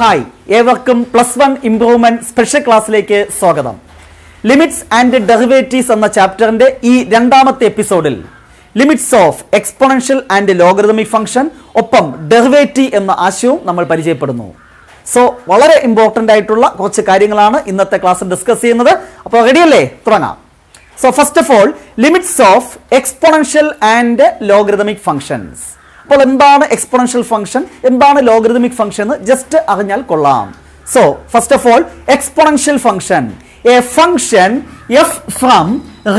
Hi, ഏവർക്കും +1 improvement special ക്ലാസ്സിലേക്ക് സ്വാഗതം. ലിമിറ്റ്സ് ആൻഡ് ഡെറിവേറ്റീവ്സ് എന്ന ചാപ്റ്ററിന്റെ ഈ രണ്ടാമത്തെ എപ്പിസോഡിൽ limits of exponential and logarithmic function ഒപ്പം ഡെറിവേറ്റീവ് എന്ന ആശയവും നമ്മൾ പരിചയപ്പെടുന്നു. സോ വളരെ ഇമ്പോർട്ടൻ്റ് ആയിട്ടുള്ള കുറച്ച് കാര്യങ്ങളാണ് ഇന്നത്തെ ക്ലാസ്സിൽ ഡിസ്കസ് ചെയ്യുന്നത്. അപ്പോൾ റെഡിയല്ലേ? തുടങ്ങാം. So first of all, limits of exponential and logarithmic functions. അപ്പോൾ എന്താണ് എക്സ്പോണൻഷ്യൽ ഫംഗ്ഷൻ, എന്താണ് ലോഗരിതമിക് ഫംഗ്ഷൻ എന്ന് ജസ്റ്റ് അറിഞ്ഞാൽ കൊള്ളാം. So first of all, exponential function, A function f from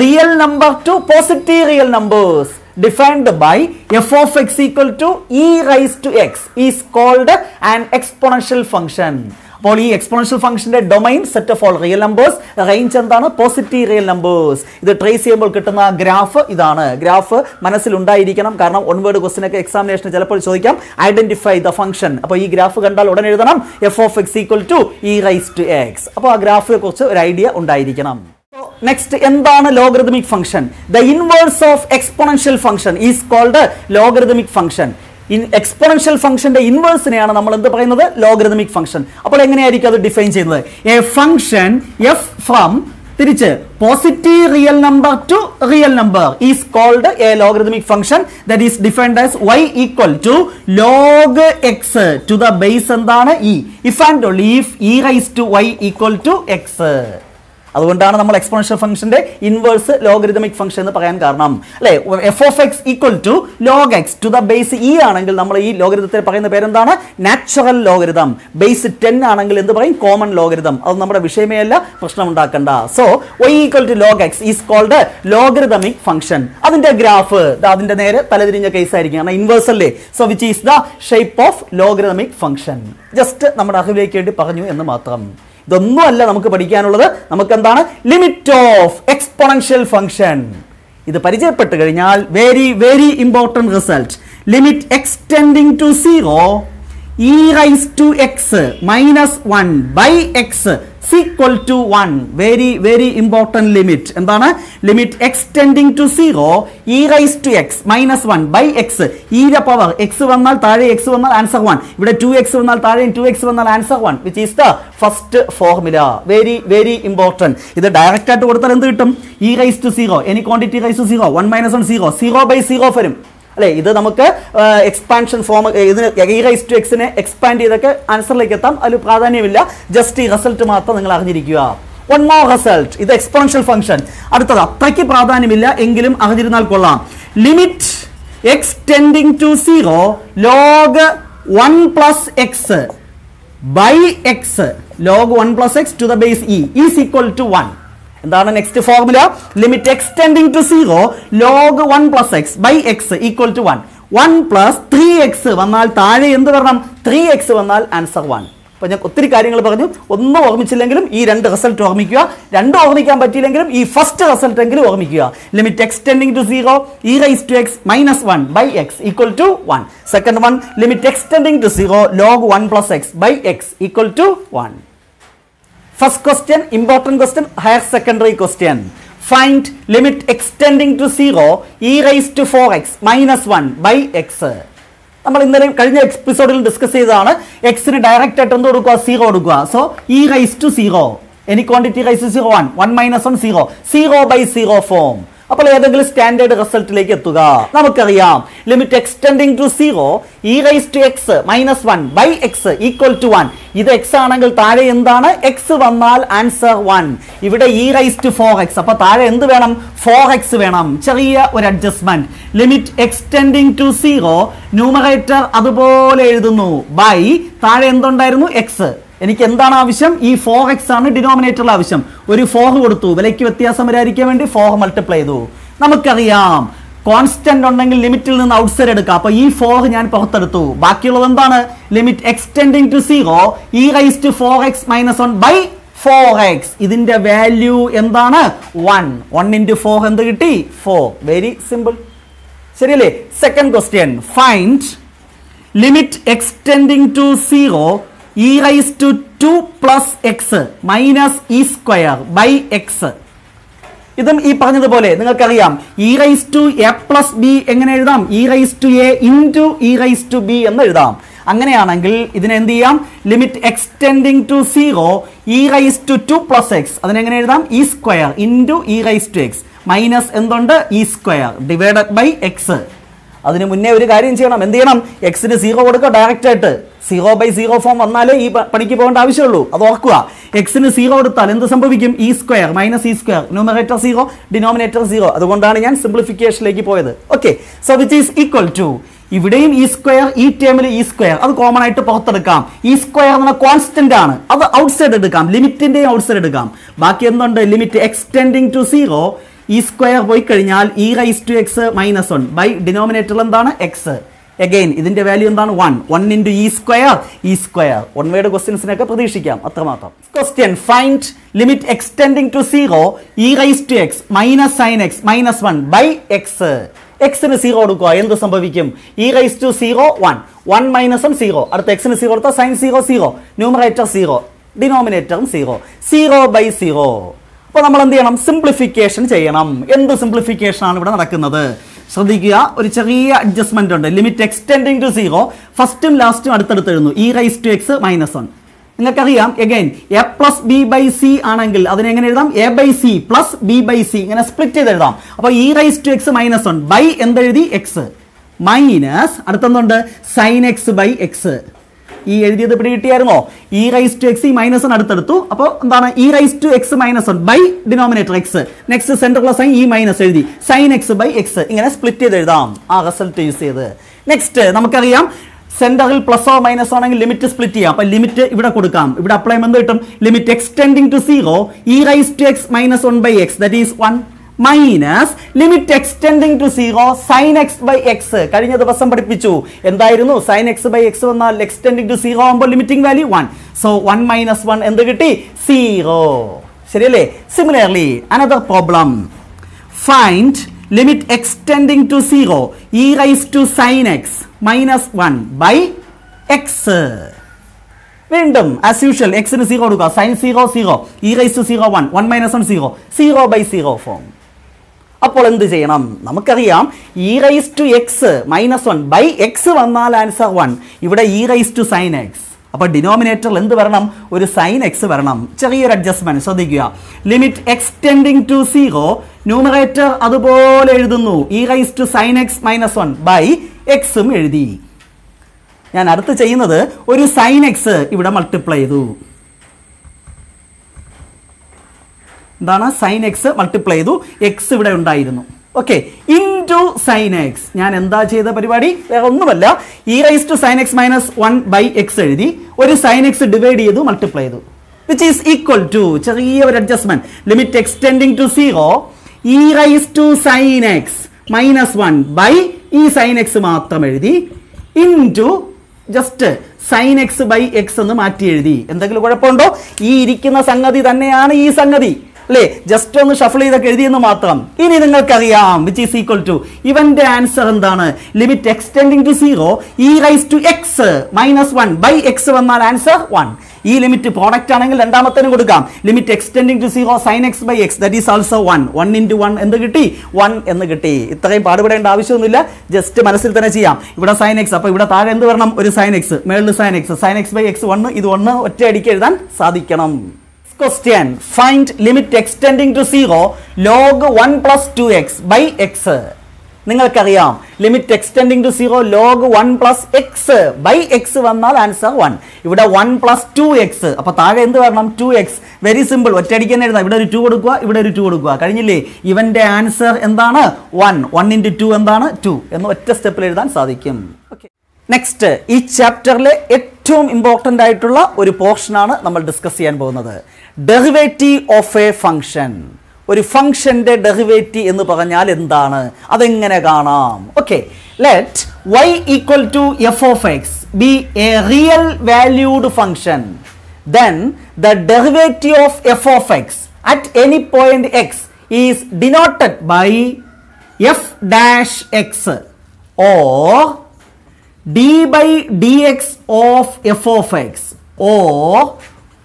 real number to positive real numbers defined by f of x equal to e raised to x is called an exponential function. അപ്പോൾ ഈ exponential ഫംഗ്ഷന്റെ domain set of all real numbers, range എന്താണ്? Positive real numbers. ഇത് trace ചെയ്യുമ്പോൾ കിട്ടുന്ന graph ഇതാണ്. Graph മനസ്സിലുണ്ടായിരിക്കണം, കാരണം one word question ഒക്കെ എക്സാമിനേഷന് ചിലപ്പോൾ ചോദിക്കാം. Identify the function. അപ്പോൾ ഈ ഗ്രാഫ് കണ്ടാൽ ഉടനെ എഴുതണം f of x equal to e raise to x. അപ്പോൾ ആ ഗ്രാഫിനെ കുറിച്ച് ഒരു ഐഡിയ ഉണ്ടായിരിക്കണം. നെക്സ്റ്റ്, എന്താണ് logarithmic function? The inverse of exponential function is called logarithmic function. Exponential ഫംഗ്ഷന്റെ ഇൻവേഴ്സിനെയാണ് നമ്മൾ എന്ത് പറയുന്നത്? Logarithmic function. അപ്പോൾ എങ്ങനെയായിരിക്കും അത് ഡിഫൈൻ ചെയ്യുന്നത്? എ ഫംഗ്ഷൻ എഫ് ഫ്രം തിരിച്ച് positive real number to real number is called a logarithmic function that is defined as y equal to log x to the base എന്താണ്? E. If and only if e raise to y equal to x. അതുകൊണ്ടാണ് നമ്മൾ exponential ഫംഗ്ഷന്റെ inverse logarithmic function എന്ന് പറയാൻ കാരണം, അല്ലെ? F of x equal to log x to the base e ആണെങ്കിൽ നമ്മൾ ഈ ലോഗരിതത്തിൽ പറയുന്ന പേരെന്താണ്? Natural logarithm. ബേസ് 10 ആണെങ്കിൽ എന്ത് പറയും? Common logarithm. അത് നമ്മുടെ വിഷയമേ അല്ല, പ്രശ്നം ഉണ്ടാക്കണ്ട. So y equal to log x is called logarithmic function. അതിന്റെ ഗ്രാഫ് അതിന്റെ നേരെ തലതിരിഞ്ഞ കേസ് ആയിരിക്കും, കാരണം ഇൻവേഴ്സ് അല്ലേ. So which is the shape of logarithmic function. Just നമ്മുടെ അറിവിലേക്ക് വേണ്ടി പറഞ്ഞു എന്ന് മാത്രം. ഇതൊന്നും അല്ല നമുക്ക് പഠിക്കാനുള്ളത്. നമുക്ക് എന്താണ്? Limit of exponential function. ഇത് പരിചയപ്പെട്ട് കഴിഞ്ഞാൽ very very important result. Limit extending to 0 e raise to x minus 1 by x equal to 1. Very very important limit. എന്താണ്? Limit extending to 0 e raise to x minus 1 by x. ഇയുടെ power x വന്നാൽ താഴെ X വന്നാൽ answer 1. ഇവിടെ 2x വന്നാൽ താഴെ 2x വന്നാൽ answer 1, which is the first formula. Very very important. ഇത് ഡയറക്റ്റ് ആയിട്ട് കൊടുത്താൽ എന്ത് കിട്ടും? e raise to 0 any quantity raise to 0 1 minus 1 0 0 by 0 വരും, അല്ലെ? ഇത് നമുക്ക് എക്സ്പാൻഷൻ ഫോം, ഇതിന് e റൈസ് ടു എക്സിനെ എക്സ്പാൻഡ് ചെയ്തൊക്കെ ആൻസറിലേക്ക് എത്താം. അതിൽ പ്രാധാന്യമില്ല. ജസ്റ്റ് ഈ റിസൾട്ട് മാത്രം നിങ്ങൾ അറിഞ്ഞിരിക്കുക. One more result. ഇത് എക്സ്പോണൻഷ്യൽ ഫംഗ്ഷൻ. അടുത്തത് അത്രയ്ക്ക് പ്രാധാന്യമില്ല, എങ്കിലും അറിഞ്ഞിരുന്നാൽ കൊള്ളാം. Limit extending to 0 log 1 plus x by x log 1 plus x to the base e is equal to 1. എന്താണ് next formula? Limit extending to 0 log 1 plus x by x equal to 1. 1 plus 3x വന്നാൽ താഴെ എന്ത് വരണം? 3x വന്നാൽ answer 1. അപ്പോൾ ഞാൻ ഒത്തിരി കാര്യങ്ങൾ പറഞ്ഞു. ഒന്നും ഓർമ്മിച്ചില്ലെങ്കിലും ഈ രണ്ട് റിസൾട്ട് ഓർമ്മിക്കുക. രണ്ടും ഓർമ്മിക്കാൻ പറ്റിയില്ലെങ്കിലും ഈ ഫസ്റ്റ് റിസൾട്ട് എങ്കിലും ഓർമ്മിക്കുക. Limit extending to 0 e raise to x minus 1 by x equal to 1. Second one, limit extending to 0 log 1 plus x by x equal to 1. First question, important question, higher secondary question. Find limit extending to 0 e raised to 4x minus 1 by x. നമ്മൾ ഇന്നലെ കഴിഞ്ഞ എപ്പിസോഡിൽ discuss ചെയ്തതാണ്. എക്സിന് direct ആയിട്ട് എന്ത് കൊടുക്കുക? 0 കൊടുക്കുക. So e raise to 0 any quantity raise to 0 1 minus 1 0 0 by 0 form. അപ്പോൾ ഏതെങ്കിലും സ്റ്റാൻഡേർഡ് റിസൾട്ടിലേക്ക് എത്തുക. നമുക്കറിയാം limit extending to 0 e raise to x minus 1 by x equal to 1. ഇത് എക്സ് ആണെങ്കിൽ താഴെ എന്താണ്? എക്സ് വന്നാൽ ആൻസർ 1. ഇവിടെ e റൈസ് ടു 4x, അപ്പൊ താഴെ എന്ത് വേണം? 4x വേണം. ചെറിയ ഒരു adjustment. Limit extending to 0 numerator അതുപോലെ എഴുതുന്നു ബൈ താഴെ എന്തുണ്ടായിരുന്നു? എക്സ്. എനിക്ക് എന്താണ് ആവശ്യം? ഈ 4x ആണ് ഡിനോമിനേറ്ററിൽ ആവശ്യം. ഒരു 4 കൊടുത്തു, വിലയ്ക്ക് വ്യത്യാസം വരാതിരിക്കാൻ വേണ്ടി 4 മൾട്ടിപ്ലൈ ചെയ്തു. നമുക്കറിയാം കോൺസ്റ്റന്റ് ഉണ്ടെങ്കിൽ ലിമിറ്റിൽ നിന്ന് ഔട്ട്സൈഡ് എടുക്കാം. അപ്പൊ ഈ 4 ഞാൻ പുറത്തെടുത്തു. ബാക്കിയുള്ളത് എന്താണ്? Limit extending to 0 e raise to 4x minus 1 by 4x. ഇതിന്റെ വാല്യൂ എന്താണ്? 1. 1 into 4 എന്ത് കിട്ടി? 4. വെരി സിമ്പിൾ, ശരിയല്ലേ? Second question, find limit extending to 0 e raise to 2 plus x minus e square by x. ഇതും ഈ പറഞ്ഞതുപോലെ നിങ്ങൾക്കറിയാം e raise to a plus b എങ്ങനെ എഴുതാം? e raise to a into e raise to b എന്ന് എഴുതാം. അങ്ങനെയാണെങ്കിൽ ഇതിനെ എന്ത് ചെയ്യാം? Limit extending to 0 e raise to 2 plus x, അതിനെങ്ങനെ എഴുതാം? E square into e raise to x minus എന്തുണ്ട്? E square divided by x. അതിന് മുന്നേ ഒരു കാര്യം ചെയ്യണം. എന്ത് ചെയ്യണം? എക്സിന് 0 കൊടുക്കുക ഡയറക്റ്റ് ആയിട്ട്. 0/0 ഫോം വന്നാലേ ഈ പണിക്ക് പോകേണ്ട ആവശ്യമുള്ളൂ, അത് ഓർക്കുക. എക്സിന് 0 കൊടുത്താൽ എന്ത് സംഭവിക്കും? E square minus e square, numerator 0 denominator 0. അതുകൊണ്ടാണ് ഞാൻ സിംപ്ലിഫിക്കേഷനിലേക്ക് പോയത്. Okay, so which is equal to, ഇവിടെയും ഇ സ്ക്വയർ, ഈ ടേമിൽ ഇ സ്ക്വയർ, അത് കോമൺ ആയിട്ട് പുറത്തെടുക്കാം. ഇ സ്ക്വയർ എന്ന കോൺസ്റ്റന്റ് ആണ്, അത് ഔട്ട്സൈഡ് എടുക്കാം, ലിമിറ്റിന്റെ ഔട്ട്സൈഡ് എടുക്കാം. ബാക്കി എന്തുണ്ട്? Limit extending to 0 e square പോയി കഴിഞ്ഞാൽ e raise to x minus 1 by ഡിനോമിനേറ്ററിൽ എന്താണ്? എക്സ്. അഗൈൻ ഇതിന്റെ വാല്യൂ എന്താണ്? 1 into e square, e square. 1 word ക്വസ്റ്റ്യൻസിനൊക്കെ പ്രതീക്ഷിക്കാം, അത്രമാത്രം. Question, find limit extending to 0 e raise to x minus sine x minus 1 by x. എക്സിന് 0 കൊടുക്കുക, എന്ത് സംഭവിക്കും? ഇ റൈസ് ടു 0 1 മൈനസ് 1 0, അടുത്ത എക്സിന് 0 കൊടുത്താൽ സൈൻ 0 0, ന്യൂമറേറ്റർ 0 ഡിനോമിനേറ്ററും 0, 0/0. അപ്പോൾ നമ്മൾ എന്ത് ചെയ്യണം? സിംപ്ലിഫിക്കേഷൻ ചെയ്യണം. എന്ത് സിംപ്ലിഫിക്കേഷൻ ആണ് ഇവിടെ നടക്കുന്നത്? ശ്രദ്ധിക്കുക, ഒരു ചെറിയ അഡ്ജസ്റ്റ്മെന്റ് ഉണ്ട്. ലിമിറ്റ് എക്സ്റ്റെൻഡിങ് ടു 0 ഫസ്റ്റും ലാസ്റ്റും അടുത്തടുത്ത് എഴുതുന്നു. E raise to x minus 1. നിങ്ങൾക്കറിയാം, again a plus b by c ആണെങ്കിൽ അതിനെങ്ങനെ എഴുതാം? A by c plus b by c, ഇങ്ങനെ സ്പ്ലിറ്റ് ചെയ്ത് എഴുതാം. അപ്പോൾ e raise to x minus 1 by എന്തെഴുതി? എക്സ് മൈനസ് അടുത്തെന്തുണ്ട്? Sine x by x. ഈ എഴുതിയത് പിടി കിട്ടിയായിരുന്നോ? ഇ റൈസ് ടു എക്സ്, ഈ മൈനസ് 1 അടുത്തെടുത്തു. അപ്പോൾ എന്താണ്? E raise to x minus 1 by denominator x. Next സെന്ററിലെ സൈൻ ഈ മൈനസ് എഴുതി, സൈൻ എക്സ് ബൈ എക്സ്. ഇങ്ങനെ സ്പ്ലിറ്റ് ചെയ്ത് എഴുതാം ആ റിസൾട്ട് യൂസ് ചെയ്ത്. നെക്സ്റ്റ് നമുക്കറിയാം, സെന്ററിൽ പ്ലസോ മൈനസോ ആണെങ്കിൽ ലിമിറ്റ് സ്പ്ലിറ്റ് ചെയ്യാം. അപ്പൊ ലിമിറ്റ് ഇവിടെ കൊടുക്കാം. ഇവിടെ അപ്ലൈ എന്ത് കിട്ടും? Limit extending to 0 e raise to x minus 1 by x, that is 1 minus limit extending to 0 sine x by x. കഴിഞ്ഞ ദിവസം പഠിപ്പിച്ചു എന്തായിരുന്നു? സൈൻ എക്സ് ബൈ എക്സ് വന്നാൽ എക്സ്റ്റെൻഡിങ് ടു 0 ആകുമ്പോൾ ലിമിറ്റിംഗ് വാല്യൂ 1. സോ 1 മൈനസ് 1 എന്ത് കിട്ടി? 0. ശരിയല്ലേ? Similarly another problem, find limit extending to 0 e raise to sine x minus 1 by x. വീണ്ടും ആസ് യൂഷ്വൽ എക്സിന് 0 കൊടുക്കുക, sine 0 0, e raise to 0 1 minus 1 0, 0/0 form. അപ്പോൾ എന്ത് ചെയ്യണം? നമുക്കറിയാം e raise to x minus 1 by x വന്നാൽ ആൻസർ 1. ഇവിടെ e raise to sine x, അപ്പോൾ ഡിനോമിനേറ്ററിൽ എന്ത് വരണം? ഒരു സൈൻ എക്സ് വരണം. ചെറിയൊരു അഡ്ജസ്റ്റ്മെന്റ് ശ്രദ്ധിക്കുക. ലിമിറ്റ് എക്സ്റ്റെൻഡിങ് ടു 0 ന്യൂമറേറ്റർ അതുപോലെ എഴുതുന്നു, e raise to sine x minus 1 by എക്സും എഴുതി. ഞാൻ അടുത്ത് ചെയ്യുന്നത് ഒരു സൈൻ എക്സ് ഇവിടെ മൾട്ടിപ്ലൈ ചെയ്തു. എന്താണ്? സൈൻ എക്സ് മൾട്ടിപ്ലൈ ചെയ്തു, എക്സ് ഇവിടെ ഉണ്ടായിരുന്നു. Okay, into sine x. ഞാൻ എന്താ ചെയ്ത പരിപാടി? വേറെ ഒന്നുമല്ല, e raise to sine x minus 1 by x എഴുതി, ഒരു സൈൻ എക്സ് ഡിവൈഡ് ചെയ്തു, മൾട്ടിപ്ലൈ ചെയ്തു, വിച്ച് ഈസ് ഈക്വൽ ടു, ചെറിയ ഒരു adjustment, limit extending to 0 e raise to sine x minus 1 by ഈ സൈൻ എക്സ് മാത്രം എഴുതി, into just sine x by x എന്ന് മാറ്റി എഴുതി. എന്തെങ്കിലും കുഴപ്പമുണ്ടോ? ഈ ഇരിക്കുന്ന സംഗതി തന്നെയാണ് ഈ സംഗതി, അല്ലേ? ജസ്റ്റ് ഒന്ന് ഷഫിൾ ചെയ്തൊക്കെ എഴുതിയെന്ന് മാത്രം. ഇനി നിങ്ങൾക്കറിയാം വിച്ച് ഈസ് ഈക്വൽ ടു, ഇവന്റെ ആൻസർ എന്താണ്? Limit extending to 0 e raise to x minus 1 by x വന്നാൽ ആൻസർ 1. ഈ ലിമിറ്റ് പ്രോഡക്റ്റ് ആണെങ്കിൽ രണ്ടാമത്തേനും കൊടുക്കാം. Limit extending to 0 sine x by x, that is also 1. 1 into 1 എന്ത് കിട്ടി? 1 എന്ന് കിട്ടി. ഇത്രയും പാടുപെടേണ്ട ആവശ്യമൊന്നുമില്ല, ജസ്റ്റ് മനസ്സിൽ തന്നെ ചെയ്യാം. ഇവിടെ സൈൻ എക്സ്, അപ്പോൾ ഇവിടെ താഴെ എന്ത് വരണം? ഒരു സൈൻ എക്സ്, മേളിൽ sine x, sine x by x 1, ഇത് 1 ഒറ്റ അടിക്ക് എഴുതാൻ സാധിക്കണം. Question, find limit extending to 0 log 1 plus 2x by x. നിങ്ങൾക്കറിയാം limit extending to 0 log 1 plus x by x വന്നാൽ ആൻസർ 1. ഇവിടെ 1 plus 2x, അപ്പോൾ താഴെ എന്ത് വരണം? 2x. വെരി സിമ്പിൾ, ഒറ്റയടിക്ക് തന്നെ എഴുതാം. ഇവിടെ ഒരു 2 കൊടുക്കുക, ഇവിടെ ഒരു 2 കൊടുക്കുക, കഴിഞ്ഞില്ലേ? ഇവന്റെ ആൻസർ എന്താണ്? 1. 1 into 2 എന്താണ്? 2 എന്ന് ഒറ്റ സ്റ്റെപ്പിൽ എഴുതാൻ സാധിക്കും. ഓക്കെ, നെക്സ്റ്റ് ഈ ചാപ്റ്ററിലെ ഏറ്റവും ഇമ്പോർട്ടൻ്റ് ആയിട്ടുള്ള ഒരു പോർഷനാണ് നമ്മൾ ഡിസ്കസ് ചെയ്യാൻ പോകുന്നത്. Derivative of a function. ഒരു ഫംഗ്ഷന്റെ ഡെറിവേറ്റീവ് എന്ന് പറഞ്ഞാൽ എന്താണ്? അതെങ്ങനെ കാണാം? Okay, let y equal to f of x be a real valued function, then the derivative of f of x at any point x is denoted by f dash x or d by dx of f of x or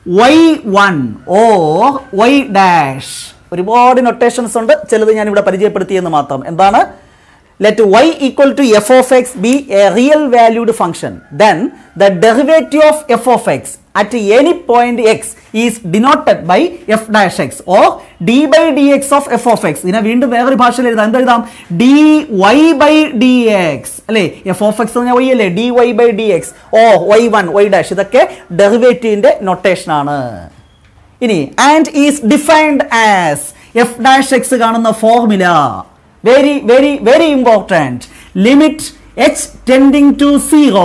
y1 or y dash. ഒരുപാട് notations ഉണ്ട്, ചിലത് ഞാൻ ഇവിടെ പരിചയപ്പെടുത്തിയെന്ന് മാത്രം. എന്താണ്? let y equal to f of x be a real valued function, then the derivative of f of x at any point x is denoted by f dash x or d by dx of f of x. ഇതിനെ വീണ്ടും വേറൊരു ഭാഷയിൽ എഴുതാം. എന്താ എഴുതാം? dy by dx അല്ലേ? f of x എന്ന് പറഞ്ഞാൽ y അല്ലേ? dy by dx or y1 y dash ഇതൊക്കെ ഡെറിവേറ്റീവിന്റെ നൊട്ടേഷൻ ആണ്. ഇനി and is defined as f dash x കാണുന്ന formula very important. Limit h tending to 0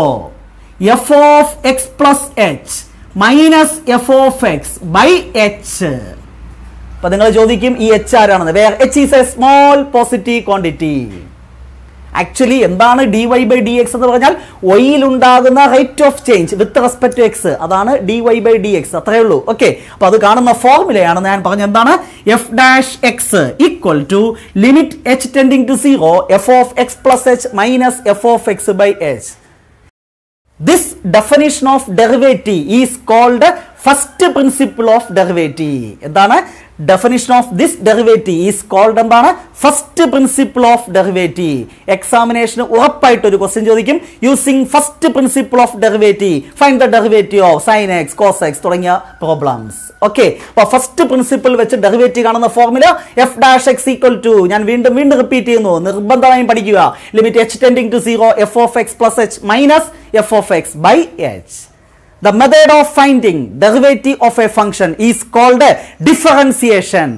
f of x plus h minus f of x by h. അപ്പോൾ നിങ്ങൾ ചോദിക്കും ഈ h ആരാണെന്ന്. Where h is a small positive quantity. Actually എന്താണ് dy by dx എന്ന് പറഞ്ഞാൽ y-ൽ ഉണ്ടാകുന്ന rate of change with respect to x, അതാണ് dy by dx. അത്രയേ ഉള്ളൂ. ഓക്കെ, അപ്പോൾ അത് കാണുന്ന ഫോർമുലയാണ് ഞാൻ പറഞ്ഞ എന്താണ്? f dash x equal to limit h tending to 0 f of x plus h minus f of x by h. This definition of derivative is called first principle of derivative. എന്താണ്? Definition of this derivative is called എന്താണ്? First principle of derivative. എക്സാമിനേഷന് ഉറപ്പായിട്ട് ഒരു question ചോദിക്കും using first principle of derivative. Find the derivative of sine x cos x തുടങ്ങിയ problems. Okay, അപ്പോൾ first principle വെച്ച് derivative കാണുന്ന formula f dash x equal to, ഞാൻ വീണ്ടും റിപ്പീറ്റ് ചെയ്യുന്നു, നിർബന്ധമായും പഠിക്കുക. Limit h tending to 0 f of x plus h minus f of x by h. The method of finding derivative of a function is called differentiation.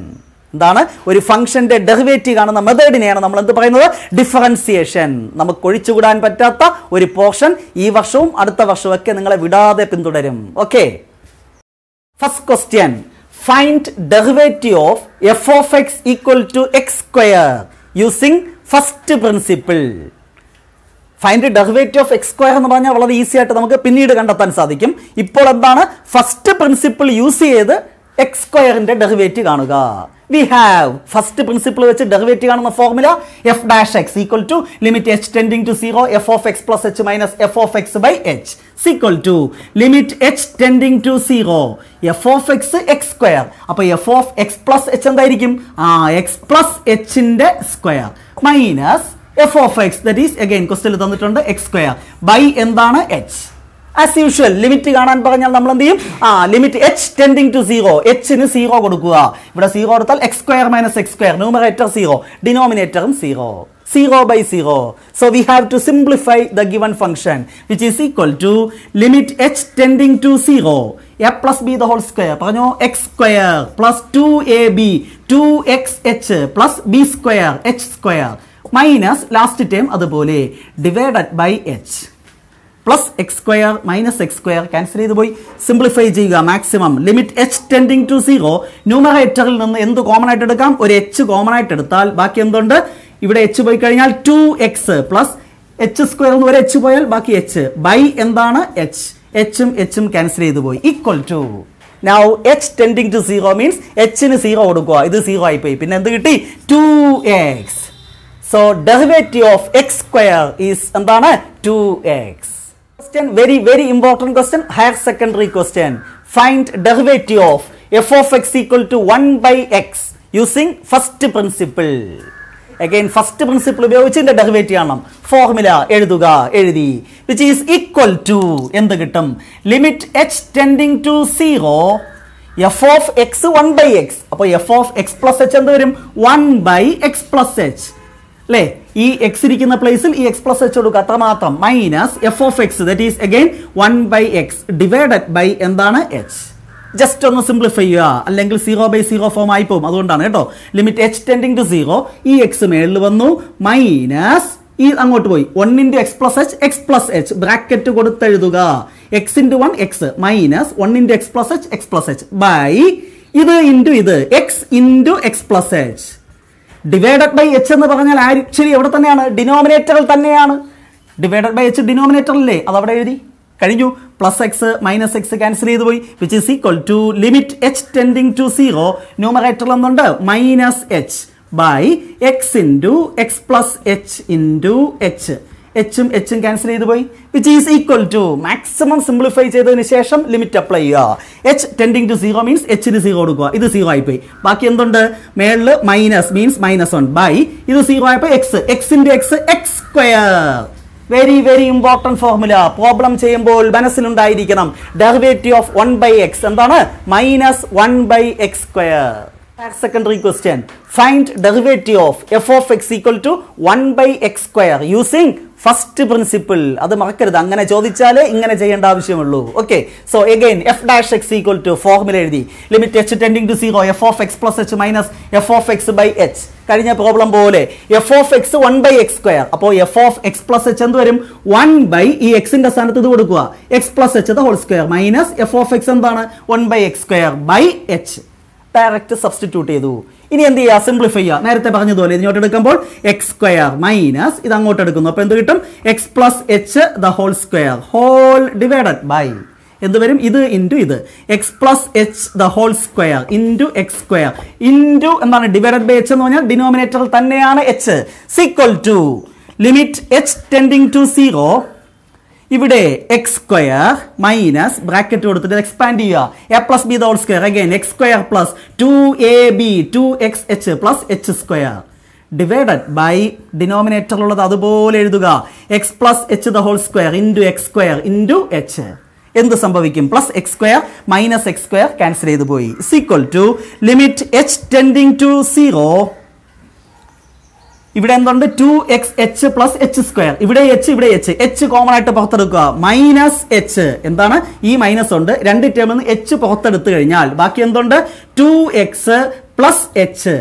എന്താണ്? ഒരു ഫംഗ്ഷന്റെ derivative കാണുന്ന മെത്തേഡിനെയാണ് നമ്മൾ എന്ത് പറയുന്നത്? ഡിഫറൻസിയേഷൻ. നമുക്ക് ഒഴിച്ചുകൂടാൻ പറ്റാത്ത ഒരു പോർഷൻ ഈ വർഷവും അടുത്ത വർഷവും ഒക്കെ നിങ്ങളെ വിടാതെ പിന്തുടരും. Okay, first question. Find derivative of f of x equal to x square using first principle. Find derivative of x square എന്ന് പറഞ്ഞാൽ വളരെ ഈസി ആയിട്ട് നമുക്ക് പിന്നീട് കണ്ടെത്താൻ സാധിക്കും. ഇപ്പോൾ എന്താണ്? ഫസ്റ്റ് പ്രിൻസിപ്പിൾ യൂസ് ചെയ്ത് എക്സ് സ്ക്വയറിന്റെ ഡെറിവേറ്റീവ് കാണുക. വി ഹാവ് ഫസ്റ്റ് പ്രിൻസിപ്പിൾ വെച്ച് ഡെറിവേറ്റീവ് കാണുന്ന formula f dash x equal to limit h tending to 0 f of x plus h minus f of x by h equal to limit h tending to 0 f of x x square. അപ്പോൾ f of x plus h എന്തായിരിക്കും? X plus എച്ചിന്റെ square minus f of x, that is again ക്വസ്റ്റ്യനിൽ തന്നിട്ടുണ്ട് x square by എന്താണ് h. As usual limit കാണാൻ പറഞ്ഞാൽ നമ്മൾ എന്ത് ചെയ്യും? Limit h tending to 0, h ന് 0 കൊടുക്കുക. ഇവിടെ 0 കൊടുത്താൽ x square minus x square, numerator 0, ഡിനോമിനേറ്ററും 0, 0 by 0. So we have to simplify the given function which is equal to limit h tending to 0 a plus b the whole square. പറഞ്ഞോ x square plus 2ab 2xh plus b square h square minus last term അതുപോലെ divided by h plus x square minus x square cancel ചെയ്ത് പോയി. Simplify ചെയ്യുക maximum. Limit h tending to 0 ന്യൂമറേറ്ററിൽ നിന്ന് എന്ത് common ആയിട്ട് എടുക്കാം? ഒരു എച്ച് കോമൺ ആയിട്ട് എടുത്താൽ ബാക്കി എന്തുണ്ട്? ഇവിടെ എച്ച് പോയി കഴിഞ്ഞാൽ 2x പ്ലസ് എച്ച് സ്ക്വയർ എന്ന് ഒരു എച്ച് പോയാൽ ബാക്കി എച്ച് ബൈ എന്താണ്? എച്ച്. എച്ചും എച്ചും ക്യാൻസൽ ചെയ്ത് പോയി equal to. Now h tending to 0 means h ന് 0 കൊടുക്കുക. ഇത് 0 ആയിപ്പോയി. പിന്നെ എന്ത് കിട്ടി? 2x. So derivative of x square is എന്താണ്? 2x. Question, very important question, higher secondary question. Find derivative of f of x equal to 1 by x using first principle. Again first principle ഉപയോഗിച്ച് ഇതിന്റെ derivative ആണ്. Formula എഴുതുക. എഴുതി which is equal to എന്ത് കിട്ടും? Limit h tending to 0 f of x 1 by x. അപ്പോൾ f of x plus h എന്ത് വരും? 1 by x plus h അല്ലേ? ഈ എക്സ് ഇരിക്കുന്ന പ്ലേസിൽ ഈ എക്സ് പ്ലസ് എച്ച് കൊടുക്കുക, അത്ര മാത്രം. Minus f of x that is again 1 by x divided by എന്താണ്? എച്ച്. ജസ്റ്റ് ഒന്ന് സിംപ്ലിഫൈ ചെയ്യുക, അല്ലെങ്കിൽ 0 by 0 ഫോം ആയി പോകും. അതുകൊണ്ടാണ് കേട്ടോ. ലിമിറ്റ് എച്ച് ടെൻഡിങ് ടു 0 ഈ എക്സ് മേളിൽ വന്നു മൈനസ് ഈ അങ്ങോട്ട് പോയി 1 into x plus h x plus h bracket കൊടുത്തെഴുതുക. x into 1 x minus 1 into x plus h by ഇത് ഇൻറ്റു ഇത് x into x plus h divided by h എന്ന് പറഞ്ഞാൽ ആക്ച്വലി എവിടെ തന്നെയാണ്? ഡിനോമിനേറ്ററിൽ തന്നെയാണ്. ഡിവൈഡഡ് ബൈ എച്ച് ഡിനോമിനേറ്ററില്ലേ? അതവിടെ എഴുതി കഴിഞ്ഞു. Plus x minus x cancel ചെയ്ത് പോയി which is equal to limit h tending to 0 ന്യൂമറേറ്ററിൽ എന്തുണ്ട്? Minus h by x into x plus h into H എച്ചും എച്ചും ക്യാൻസൽ ചെയ്ത് പോയി, which is equal to maximum simplify ചെയ്തതിന് ശേഷം ലിമിറ്റ് അപ്ലൈ ചെയ്യുക. എച്ച് ടെൻഡിങ് ടു 0 മീൻസ് എച്ചിന് 0 കൊടുക്കുക, ഇത് 0 ആയിപ്പോയി. ബാക്കി എന്തുണ്ട്? മേളിൽ മൈനസ് മീൻസ് -1 ബൈ ഇത് 0 ആയപ്പോൾ X into X square. Very very important formula. Problem ചെയ്യുമ്പോൾ മനസ്സിലുണ്ടായിരിക്കണം. ഡെറിവേറ്റീവ് ഓഫ് 1/x എന്താണ്? -1/x². Secondary question. Find derivative of f of x equal to 1/x² using first principle. അത് മറക്കരുത്. അങ്ങനെ ചോദിച്ചാലേ ഇങ്ങനെ ചെയ്യേണ്ട ആവശ്യമുള്ളൂ. Okay, so again f dash x equal to formula എഴുതി. Limit h tending to 0 f of x plus h minus f of x by h. കഴിഞ്ഞ problem പോലെ f of x 1/x². അപ്പോൾ f of x plus h എന്ത് വരും? 1 ഈ എക്സിന്റെ സ്ഥാനത്ത് ഇത് കൊടുക്കുക, x plus h the whole square minus f of x എന്താണ്? 1/x² by H. Direct substitute ചെയ്തു. ഇനി എന്ത് ചെയ്യുക? സിംപ്ലിഫൈ ചെയ്യുക. നേരത്തെ പറഞ്ഞതുപോലെ ഇതിനോട്ട് എടുക്കുമ്പോൾ x² മൈനസ് ഇത് അങ്ങോട്ട് എടുക്കുന്നു. അപ്പോൾ എന്ത് കിട്ടും? X plus h the whole square whole divided by എന്ത് വരും? ഇത് ഇൻറ്റു ഇത് x plus h the whole square into x² into എന്താണ്? ഡിവൈഡഡ് ബൈ എച്ച് എന്ന് പറഞ്ഞാൽ ഡിനോമിനേറ്റർ തന്നെയാണ് h. Equal to limit h tending to 0 ഇവിടെ x² മൈനസ് ബ്രാക്കറ്റ് കൊടുത്തിട്ട് എക്സ്പാൻഡ് ചെയ്യുക. a plus b the whole square again x² plus 2ab 2xh plus h² divided by ഡിനോമിനേറ്ററിലുള്ളത് അതുപോലെ എഴുതുക. X plus h the whole square into x² into h. എന്ത് സംഭവിക്കും? Plus x² minus x² cancel ചെയ്ത് പോയി. Equal to limit h tending to 0 ഇവിടെ എന്തുണ്ട്? 2xh plus h². ഇവിടെ എച്ച് കോമൺ ആയിട്ട് പുറത്തെടുക്കുക. മൈനസ് എച്ച് എന്താണ്? ഈ മൈനസ് ഉണ്ട്. രണ്ട് ടേമിൽ നിന്ന് എച്ച് പുറത്തെടുത്തു കഴിഞ്ഞാൽ ബാക്കി എന്തുണ്ട്? 2x plus h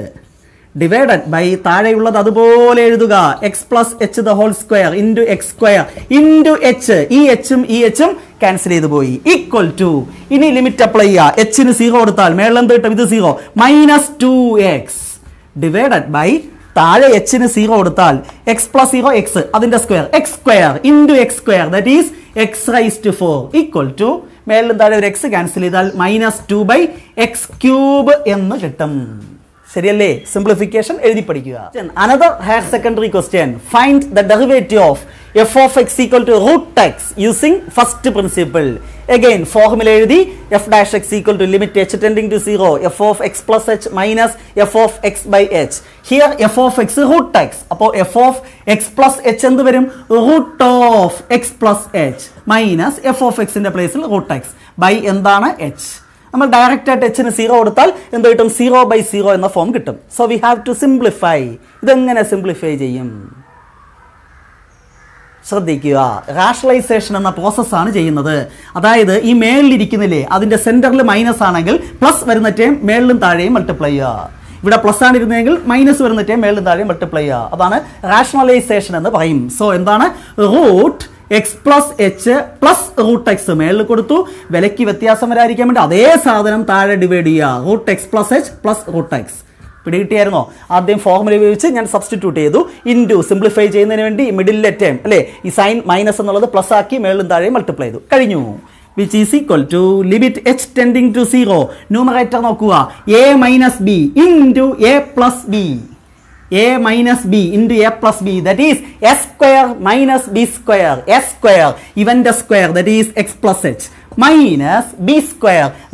divided by താഴെയുള്ളത് അതുപോലെ എഴുതുക. X plus h the whole square into x² into h. ഈ എച്ചും ക്യാൻസൽ ചെയ്ത് പോയി. ഈക്വൽ ടു ഇനി ലിമിറ്റ് അപ്ലൈ ചെയ്യുക. എച്ചിന് 0 കൊടുത്താൽ മേളിൽ എന്ത് കിട്ടും? ഇത് 0 മൈനസ് 2x ഡിവൈഡഡ് ബൈ താഴെ എച്ചിന് 0 കൊടുത്താൽ എക്സ് പ്ലസ് 0 എക്സ് അതിന്റെ square x² into x² that is x⁻⁴ equal to മേളിലും താഴെ ഒരു എക്സ് ക്യാൻസൽ ചെയ്താൽ -2/x³ എന്ന് കിട്ടും. ശരിയല്ലേ? സിംപ്ലിഫിക്കേഷൻ എഴുതി പഠിക്കുക. Another higher secondary question. Find the derivative of f of x equal to √x using first principle. Again formula എഴുതി. f dash x equal to limit h tending to 0 f of x plus h minus f of x by h. Here f of x √x. അപ്പോൾ f of x plus h എന്ത് വരും? root of x plus h minus f of x ന്റെ പ്ലേസിൽ √x by എന്താണ്? h. നമ്മൾ direct ആയിട്ട് എച്ചിന് 0 കൊടുത്താൽ എന്ത് കിട്ടും? 0/0 എന്ന ഫോം കിട്ടും. So we have to simplify. ഇതെങ്ങനെ സിംപ്ലിഫൈ ചെയ്യും? ശ്രദ്ധിക്കുക. റാഷണലൈസേഷൻ എന്ന പ്രോസസ്സാണ് ചെയ്യുന്നത്. അതായത് ഈ മേളിലിരിക്കുന്നില്ലേ അതിന്റെ സെന്ററിൽ മൈനസ് ആണെങ്കിൽ പ്ലസ് വരുന്ന ടൈം മേളിലും താഴെയും മൾട്ടിപ്ലൈ ചെയ്യുക. ഇവിടെ പ്ലസ് ആണ് ഇരുന്നെങ്കിൽ മൈനസ് വരുന്ന ടൈം മേളിലും താഴെയും മൾട്ടിപ്ലൈ ചെയ്യുക. അതാണ് റാഷണലൈസേഷൻ എന്ന് പറയും. സോ എന്താണ്? Root x plus h plus √x മേളിൽ കൊടുത്തു. വിലയ്ക്ക് വ്യത്യാസം വരാതിരിക്കാൻ വേണ്ടി അതേ സാധനം താഴെ ഡിവൈഡ് ചെയ്യുക. √x plus h plus √x. പിടികിട്ടിയായിരുന്നോ? ആദ്യം ഫോർമുല ഉപയോഗിച്ച് ഞാൻ സബ്സ്റ്റിറ്റ്യൂട്ട് ചെയ്തു. ഇൻറ്റു സിംപ്ലിഫൈ ചെയ്യുന്നതിന് വേണ്ടി മിഡിലെ ടേം അല്ലേ ഈ സൈൻ മൈനസ് എന്നുള്ളത് പ്ലസ് ആക്കി മേളിലും താഴെയും മൾട്ടിപ്ലൈ ചെയ്തു. കഴിഞ്ഞു. Which is equal to limit h tending to 0 numerator നോക്കുക. a minus b into a plus b. a minus b into a plus b that is s² minus b². s² ഇവന്റെ square that is x plus h minus b²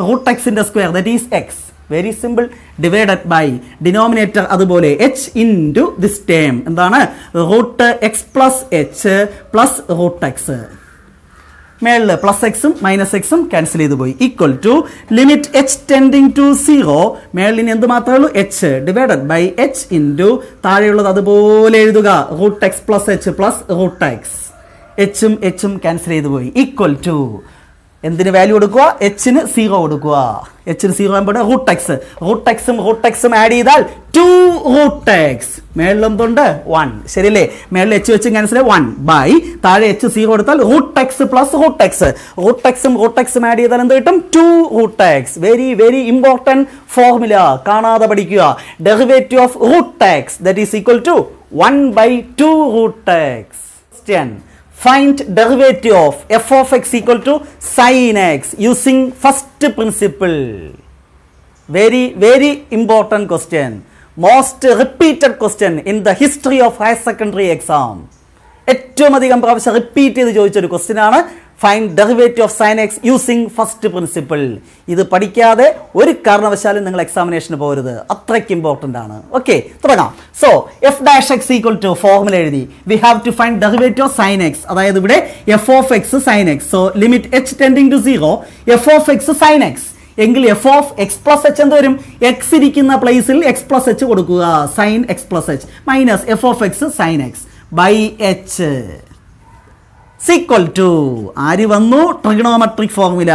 √x ന്റെ സ്ക്വയർ that is x. Very simple. Divided by denominator അതുപോലെ h into this term എന്താണ്? √x plus h plus √x. മേളിൽ plus എക്സും minus എക്സും cancel ചെയ്ത് പോയി. Equal to limit h tending to 0 മേളിന് എന്ത് മാത്രമേ ഉള്ളൂ? H divided by h into താഴെയുള്ളത് അതുപോലെ എഴുതുക. √x plus h plus √x. എച്ചും ക്യാൻസൽ ചെയ്ത് പോയി. ഈക്വൽ ടു എന്തിന് വാല്യൂ കൊടുക്കുക? എച്ചിന് 0 കൊടുക്കുക. എച്ചിന് 0 ആകുമ്പോൾ √xും ആഡ് ചെയ്താൽ 2√x. മേളിൽ എന്തുണ്ട്? 1. ശരിയല്ലേ? മേളിൽ എച്ച് വെച്ച് ക്യാൻസൽ 1 ബൈ താഴെ എച്ച് 0 കൊടുത്താൽ √x പ്ലസ് √xും ആഡ് ചെയ്താൽ എന്ത് കിട്ടും? 2√x. Very very important formula. കാണാതെ പഠിക്കുക. Derivative of √x that is equal to 1/2√x. Find derivative of f of x equal to sin x using first principle. Very very important question. Most repeated question in the history of higher secondary exam. ഏറ്റവും അധികം പ്രാവശ്യം repeat ചെയ്ത് ചോദിച്ചൊരു question ആണ്. Find derivative of sine X using first principle. ഇത് പഠിക്കാതെ ഒരു കാരണവശാലും നിങ്ങൾ എക്സാമിനേഷന് പോകരുത്, അത്രയ്ക്ക് ഇമ്പോർട്ടൻ്റ് ആണ്. ഓക്കെ, തുടങ്ങാം. So f dash x equal to formula എഴുതി. We have to find derivative of sine x, അതായത് ഇവിടെ f of x sine x. So limit h tending to 0 f of x sine x എങ്കിൽ f of x plus h എന്ത് വരും? X ഇരിക്കുന്ന പ്ലേസിൽ x plus h കൊടുക്കുക, sine x plus h minus f of x sine x by h equal to ആര് വന്നു? Trigonometric formula.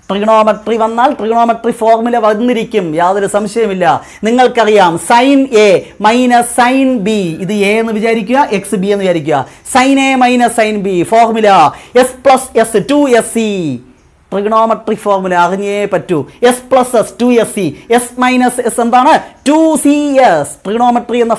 Trigonometry വന്നാൽ trigonometry formula വന്നിരിക്കും, യാതൊരു സംശയമില്ല. നിങ്ങൾക്കറിയാം sine a minus sine b, ഇത് എ എന്ന് വിചാരിക്കുക, എക്സ് ബി എന്ന് വിചാരിക്കുക. Sine a minus sine b formula s plus s 2SC. Trigonometric formula അറിഞ്ഞേ പറ്റൂ. S plus s 2SC, s minus s എന്താണ്? 2CS. ട്രിഗണോമെട്രി എന്ന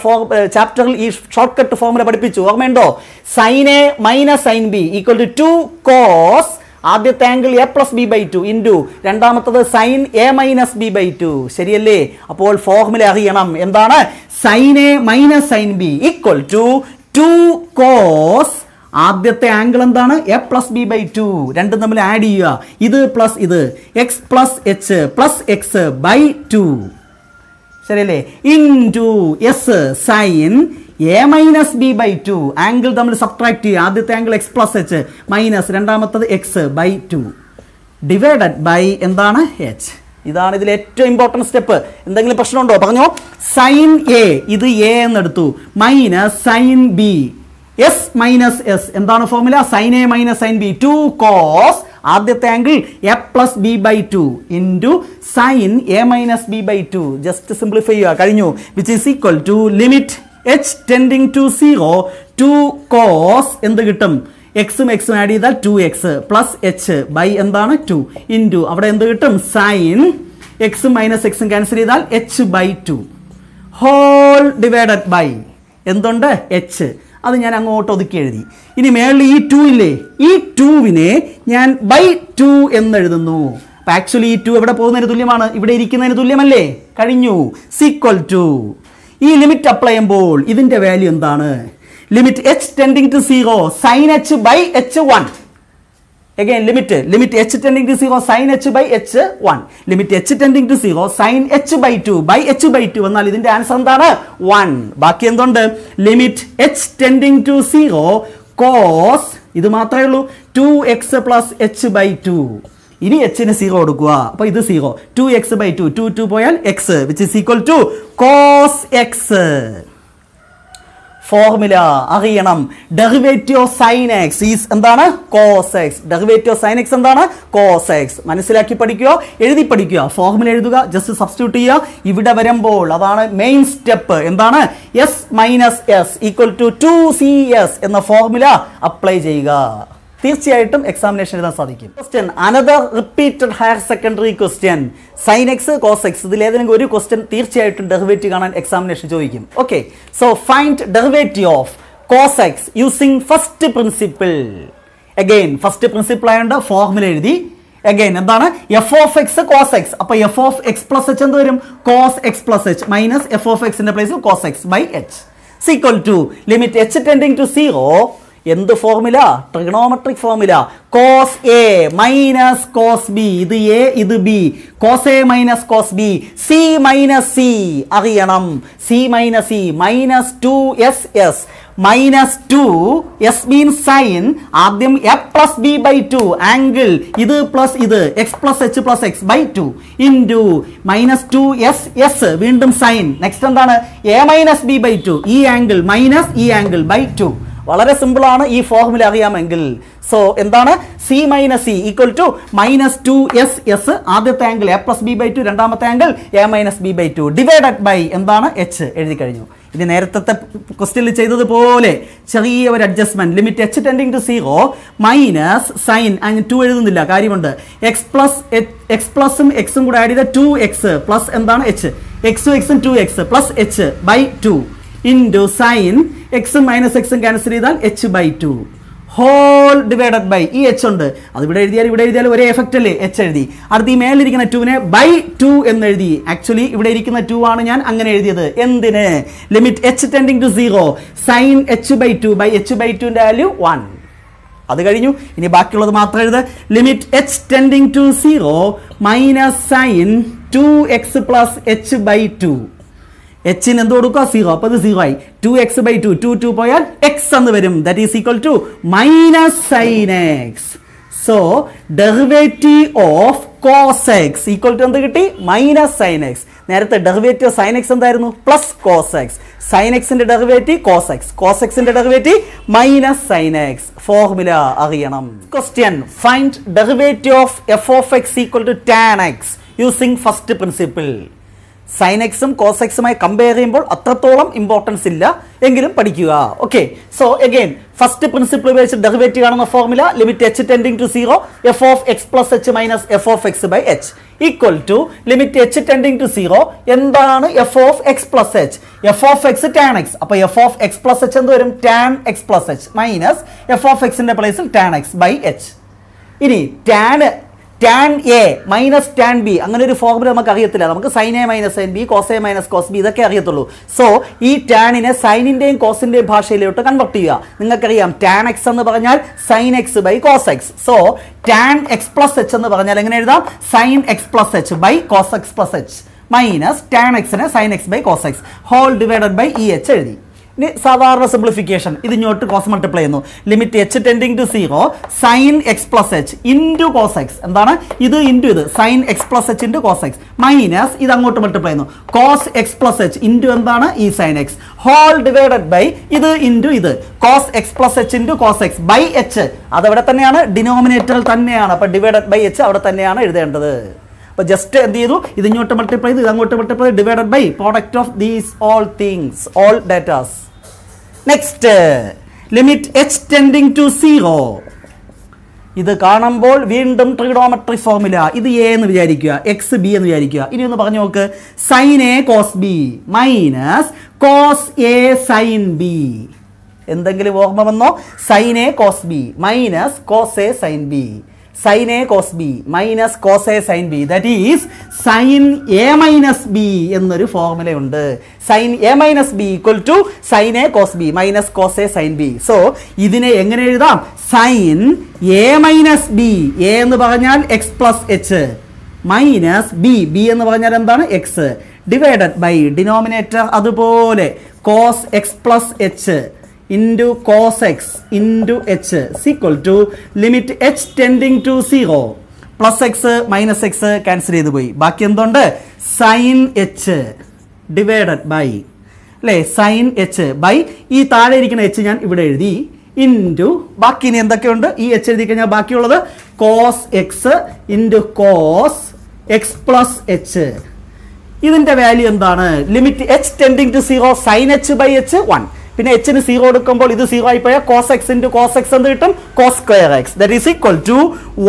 ചാപ്റ്ററിൽ ഈ ഷോർട്ട് കട്ട് ഫോർമുല പഠിപ്പിച്ചു, ഓർമ്മയുണ്ടോ? Sine a minus sine b equal to 2 cos ആദ്യത്തെ angle a plus b by 2 into രണ്ടാമത്തത് sine a minus b by 2. ശരിയല്ലേ? അപ്പോൾ ഫോർമുല അറിയണം. എന്താണ്? Sine a minus sine b equal to 2 cos ആദ്യത്തെ angle എന്താണ്? A plus b by 2. രണ്ടും തമ്മിൽ ആഡ് ചെയ്യുക, ഇത് പ്ലസ് ഇത്, x plus h plus x by 2. ശരിയല്ലേ? Into s sine a minus b by 2. Angle തമ്മിൽ സബ്ട്രാക്ട് ചെയ്യുക, ആദ്യത്തെ angle x plus h minus രണ്ടാമത്തത് എക്സ് ബൈ 2 ഡിവൈഡഡ് ബൈ എന്താണ്? എച്ച്. ഇതാണ് ഇതിൽ ഏറ്റവും ഇമ്പോർട്ടൻറ്റ് സ്റ്റെപ്പ്. എന്തെങ്കിലും പ്രശ്നമുണ്ടോ? പറഞ്ഞോ. സൈൻ എ ഇത് എ എന്നെടുത്തു, minus sine b s minus s എന്താണ് formula? Sine a minus sine b 2 cos ആദ്യത്തെ angle a plus b by 2 into sine a minus b by 2. Just simplify ചെയ്യുക, കഴിഞ്ഞു. Which is equal to limit h tending to 0 2 cos എന്ത് കിട്ടും? എക്സും എക്സും add ചെയ്താൽ 2x plus h by എന്താണ്? 2 into അവിടെ എന്ത് കിട്ടും? സൈൻ എക്സും മൈനസ് എക്സും ക്യാൻസൽ ചെയ്താൽ h by 2 whole divided by എന്തുണ്ട്? എച്ച്. അത് ഞാൻ അങ്ങോട്ട് ഒതുക്കി എഴുതി. ഇനി മേളിൽ ഈ 2 ഇല്ലേ, ഈ 2വിനെ ഞാൻ ബൈ 2 എന്നെഴുതുന്നു. അപ്പൊ ആക്ച്വലി ഈ 2 എവിടെ പോകുന്നതിന് തുല്യമാണ്? ഇവിടെ ഇരിക്കുന്നതിന് തുല്യമല്ലേ? കഴിഞ്ഞു. സീക്വൽ ടു ഈ ലിമിറ്റ് അപ്ലൈ ചെയ്യുമ്പോൾ ഇതിന്റെ വാല്യൂ എന്താണ്? Limit h tending to 0 sine h by h 1. Again limit h tending to 0 sin h by h1. Limit h tending to 0 sin h by 2 by h by 2 എന്നാൽ ഇതിന്റെ answer എന്താണ്? 1. ബാക്കി എന്തുണ്ട്? Limit h tending to 0 cos ഇത് മാത്രമേ ഉള്ളൂ 2x plus h by 2. ഇനി h ന് 0 കൊടുക്കുക, അപ്പോൾ ഇത് 0 2x by 2 2 പോയാൽ x which is equal to cos x. Formula അറിയണം. Derivative of sine x is എന്താണ്? Cos x. Derivative of sine x എന്താണ്? Cos x. മനസ്സിലാക്കി പഠിക്കുക, എഴുതി പഠിക്കുക, ഫോർമുല എഴുതുക, ജസ്റ്റ് സബ്സ്റ്റിറ്റ്യൂട്ട് ചെയ്യുക. ഇവിടെ വരുമ്പോൾ അതാണ് മെയിൻ സ്റ്റെപ്പ്. എന്താണ്? S minus s equal to 2CS എന്ന ഫോർമുല അപ്ലൈ ചെയ്യുക. തീർച്ചയായിട്ടും എക്സാമിനേഷൻ എഴുതാൻ സാധിക്കും. Question another repeated higher secondary question. Sine x cos x ഇതിൽ ഏതെങ്കിലും ഒരു ക്വസ്റ്റ്യൻ തീർച്ചയായിട്ടും ഡെറിവേറ്റീവ് കാണാൻ എക്സാമിനേഷൻ ചോദിക്കും. Okay, so find derivative of cos x using first principle. Again first principle ആയതുകൊണ്ട് ഫോർമുല എഴുതി. അഗൈൻ എന്താണ്? F of x cos x. അപ്പൊ f of x plus h എന്ത് വരും? Cos x plus h minus f of എക്സിന്റെ പ്ലേസിൽ cos x by h equal to limit h tending to 0 എന്ത് formula? Trigonometric formula. Cos a minus cos b ഇത് a ഇത് b cos a minus cos b c minus c അറിയണം. C minus c minus 2SS minus 2S means sine ആദ്യം a plus b by 2 angle ഇത് plus ഇത് x plus h plus x by 2 into minus 2SS വീണ്ടും sine. Next എന്താണ്? A minus b by 2 ഈ angle minus ഈ angle by 2. വളരെ simple ആണ് ഈ ഫോർമുല അറിയാമെങ്കിൽ. സോ എന്താണ്? C minus c equal to minus 2SS ആദ്യത്തെ angle a plus b by 2 രണ്ടാമത്തെ angle a minus b by 2 divided by എന്താണ്? എച്ച് എഴുതി കഴിഞ്ഞു. ഇനി നേരത്തെ ക്വസ്റ്റ്യനിൽ ചെയ്തതുപോലെ ചെറിയ ഒരു adjustment. Limit h tending to 0 minus sine അതിന് 2 എഴുതുന്നില്ല, കാര്യമുണ്ട്. എക്സ് പ്ലസും എക്സും കൂടെ ആഡ് ചെയ്ത 2x പ്ലസ് എന്താണ്? എച്ച് എക്സും എക്സും 2x plus h by 2 into sine എക്സും മൈനസ് എക്സും ക്യാൻസൽ ചെയ്താൽ h by 2 whole divided by ഈ എച്ച് ഉണ്ട്, അത് ഇവിടെ എഴുതിയാലും ഒരേ എഫക്റ്റ് അല്ലേ, എച്ച് എഴുതി. അടുത്ത് ഈ മേലിരിക്കുന്ന 2നെ ബൈ 2 എന്ന് എഴുതി. ആക്ച്വലി ഇവിടെ ഇരിക്കുന്ന 2 ആണ് ഞാൻ അങ്ങനെ എഴുതിയത്. എന്തിന്? Limit h tending to 0 sine h by 2 by h by 2ന്റെ വാല്യൂ 1. അത് കഴിഞ്ഞു. ഇനി ബാക്കിയുള്ളത് മാത്രം എഴുത്. Limit h tending to 0 minus sine 2x plus h by 2. എച്ചിന് എന്ത് കൊടുക്കുക? 0. അപ്പോൾ ഇത് 0 ആയി. 2x ബൈ 2 2 പോയാൽ x എന്ന് വരും. That is equal to minus sine x. So derivative of cos x equal to എന്ത് കിട്ടി? Minus sine x. നേരത്തെ ഡെറിവേറ്റീവ് സൈൻ എക്സ് എന്തായിരുന്നു? Plus cos x. സൈൻ എക്സിന്റെ ഡെറിവേറ്റീവ് കോസ് എക്സ്, കോസ് എക്സിന്റെ derivative minus sine x. Formula അറിയണം. Question, find derivative of f of x equal to tan x using first principle. Sine എക്സും cos എക്സുമായി compare ചെയ്യുമ്പോൾ അത്രത്തോളം importance ഇല്ല, എങ്കിലും പഠിക്കുക. Okay, so again first principle ഉപയോഗിച്ച് ഡെറിവേറ്റീവ് കാണുന്ന formula limit h tending to 0 f of x plus h minus f of x by h equal to limit h tending to 0 എന്താണ്? F of x plus h. F of x tan x. അപ്പോൾ f of x plus h എന്ത് വരും? Tan x plus h minus f of എക്സിന്റെ പ്ലേസിൽ tan x by h. ഇനി tan a minus tan b, അങ്ങനെ ഒരു formula നമുക്ക് അറിയത്തില്ല. നമുക്ക് sine a minus sine b, cos a minus cos b ഇതൊക്കെ അറിയത്തുള്ളൂ. സോ ഈ ടാനിനെ സൈനിന്റെയും കോസിന്റെയും ഭാഷയിലോട്ട് കൺവെർട്ട് ചെയ്യുക. നിങ്ങൾക്കറിയാം ടാൻ എക്സ് എന്ന് പറഞ്ഞാൽ sine x by cos x. So tan x plus h എന്ന് പറഞ്ഞാൽ എങ്ങനെ എഴുതാം? Sine x plus h by cos x plus h minus ടാൻ എക്സിനെ sine x by cos x whole divided by e h എഴുതി. ഇനി സാധാരണ സിംപ്ലിഫിക്കേഷൻ, ഇത് ഇങ്ങോട്ട് കോസ് മൾട്ടിപ്ലൈ ചെയ്യുന്നു. Limit h tending to 0 sine x plus h into cos x. എന്താണ് ഇത്? ഇൻറ്റു ഇത് sine x plus h into cos x minus ഇത് അങ്ങോട്ട് മൾട്ടിപ്ലൈ ചെയ്യുന്നു. Cos x plus h into എന്താണ്? ഈ sine x whole divided by ഇത് into ഇത് cos x plus h into cos x by h. അതവിടെ തന്നെയാണ്, ഡിനോമിനേറ്ററിൽ തന്നെയാണ്. അപ്പോൾ ഡിവൈഡഡ് ബൈ എച്ച് അവിടെ തന്നെയാണ് എഴുതേണ്ടത്. അപ്പോൾ ജസ്റ്റ് എന്ത് ചെയ്തു? ഇത് ഇങ്ങോട്ട് മൾട്ടിപ്ലൈ ചെയ്തു, ഇത് അങ്ങോട്ട് മൾട്ടിപ്ലൈ ചെയ്തു, divided by product of these all things, all datas. Next limit h tending to 0. ഇത് കാണുമ്പോൾ വീണ്ടും ട്രിഗണോമെട്രി ഫോർമുല. ഇത് എ എന്ന് വിചാരിക്കുക, എക്സ് ബി എന്ന് വിചാരിക്കുക. ഇനി ഒന്ന് പറഞ്ഞു നോക്ക്. Sine a cos b minus cos a sine b. എന്തെങ്കിലും ഓർമ്മ വന്നോ? Sine a cos b minus cos a sine b. Sine a cos b minus cos a sine b, that is sine a minus b എന്നൊരു ഫോർമുലയുണ്ട്. Sine a minus b equal to sine a cos b minus cos a sine b. So ഇതിനെ എങ്ങനെ എഴുതാം? Sine a minus b, a എന്ന് പറഞ്ഞാൽ x plus h minus b, b എന്ന് പറഞ്ഞാൽ എന്താണ്? എക്സ് ഡിവൈഡഡ് ബൈ ഡിനോമിനേറ്റർ അതുപോലെ cos x plus h into cos x into h is equal to limit h tending to 0 plus x minus x cancel ചെയ്തു പോയി. ബാക്കി എന്തുണ്ട്? sin h divided by അല്ലേ, sin h by ഈ താഴെ ഇരിക്കുന്ന h ഞാൻ ഇവിടെ എഴുതി ഇൻറ്റു ബാക്കി ഇനി എന്തൊക്കെയുണ്ട്? ഈ h എഴുതി കഴിഞ്ഞാൽ ബാക്കിയുള്ളത് cos x into cos x plus h. ഇതിന്റെ വാല്യൂ എന്താണ്? Limit h tending to 0 sin h ബൈ h 1. പിന്നെ എച്ചിന് 0 എടുക്കുമ്പോൾ ഇത് 0 ആയി പോയാൽ cos x into cos x എന്ത് കിട്ടും? Cos square x. That is equal to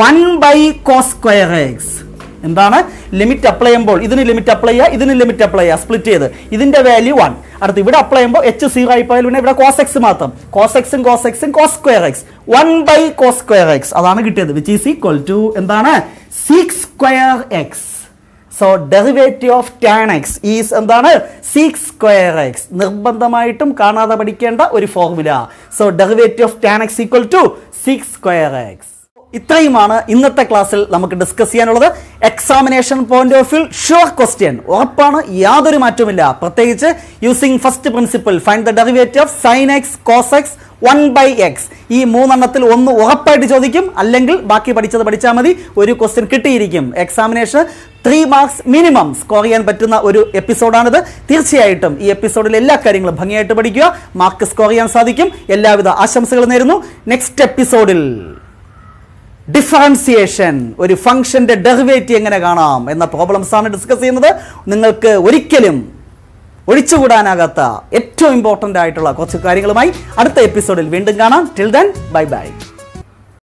1 by cos square x. എന്താണ്? ലിമിറ്റ് അപ്ലൈ ചെയ്യുമ്പോൾ ഇതിന് ലിമിറ്റ് അപ്ലൈ ചെയ്യുക, ഇതിന് ലിമിറ്റ് അപ്ലൈ ചെയ്യുക, സ്പ്ലിറ്റ് ചെയ്ത് ഇതിന്റെ വാല്യൂ 1. അടുത്ത് ഇവിടെ അപ്ലൈ ചെയ്യുമ്പോൾ എച്ച് 0 ആയി പോയാൽ പിന്നെ ഇവിടെ കോസ് എക്സ് മാത്രം, കോസ് എക്സും കോസ് എക്സും cos square x 1 by cos square x അതാണ് കിട്ടിയത്. വിച്ച് ഈസ് ഈക്വൽ ടു എന്താണ്? 6 square x. So derivative of tan x is എന്താണ്? 6 സ്ക്വയർ എക്സ്. നിർബന്ധമായിട്ടും കാണാതെ പഠിക്കേണ്ട ഒരു formula. So derivative of tan x equal to 6 square x. ഇത്രയുമാണ് ഇന്നത്തെ ക്ലാസ്സിൽ നമുക്ക് ഡിസ്കസ് ചെയ്യാനുള്ളത്. Examination point of view sure question ഉറപ്പാണ്, യാതൊരു മാറ്റവുമില്ല. പ്രത്യേകിച്ച് using first principle find the derivative of sine x cos x 1 by x. ഈ മൂന്നെണ്ണത്തിൽ ഒന്ന് ഉറപ്പായിട്ട് ചോദിക്കും, അല്ലെങ്കിൽ ബാക്കി പഠിച്ചത് പഠിച്ചാൽ മതി. ഒരു ക്വസ്റ്റ്യൻ കിട്ടിയിരിക്കും. എക്സാമിനേഷൻ 3 മാർക്സ് മിനിമം സ്കോർ ചെയ്യാൻ പറ്റുന്ന ഒരു എപ്പിസോഡാണിത്. തീർച്ചയായിട്ടും ഈ എപ്പിസോഡിൽ എല്ലാ കാര്യങ്ങളും ഭംഗിയായിട്ട് പഠിക്കുക, മാർക്ക് സ്കോർ ചെയ്യാൻ സാധിക്കും. എല്ലാവിധ ആശംസകൾ നേരുന്നു. നെക്സ്റ്റ് എപ്പിസോഡിൽ ഡിഫറൻസിയേഷൻ, ഒരു ഫംഗ്ഷന്റെ ഡെറിവേറ്റീവ് എങ്ങനെ കാണാം എന്ന പ്രോബ്ലംസ് ആണ് ഡിസ്കസ് ചെയ്യുന്നത്. നിങ്ങൾക്ക് ഒരിക്കലും ഒഴിച്ചുകൂടാനാകാത്ത ഏറ്റവും ഇമ്പോർട്ടൻ്റ് ആയിട്ടുള്ള കുറച്ച് കാര്യങ്ങളുമായി അടുത്ത എപ്പിസോഡിൽ വീണ്ടും കാണാം. Till then bye bye.